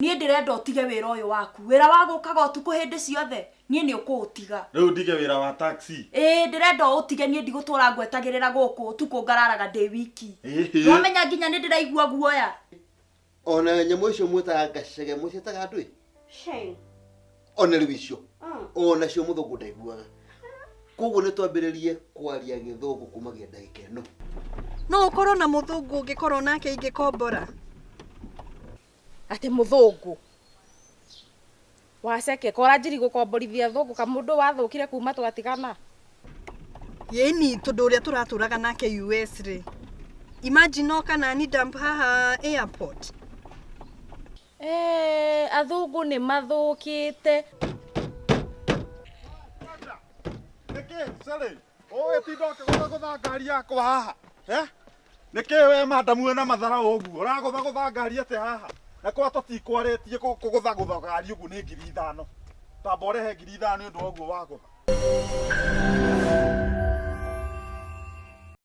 Nie ndirenda utige wira uyu waku. Wira wa gukaga utuku hindi ciothe. Nie ni ukutiga. Riu ndige wira wa taxi. Ndirenda utige nie ndigutũra ngwetagirira guku utuku ngararaga ndi wiki. Wamenya nginya ni ndiraigua guoya. Ona nyamũ icio mwĩtaga gacege mũciĩtaga andũ Shame. ona rĩu icio ona cio mũthũngũ ndaiguaga koguo nĩ twambĩrĩrie kwaria gĩthũngũ kumagia ndagĩka ĩno. No ũkorwo na mũthũngũ ũngĩkorwo nake ingĩkombora. Ati muthungu waceke kora njiri gukomborithia thungu ka mundu wathukire kuma twatigana. Yeni tondũ ũrĩa tũratũraga nake US rĩ. Imagine no kana ni dump haha airport. Athungu ni mathukite. Niki sale oe tindoke gutha ngari yakwa haha niki we madamu wena mathara uguo uragutha ngari ate haha na kwa tutikwaretie kugutha ngari uguo ni 5,000 tamba urehe 5,000 nĩ ũndũ wa uguo wagutha.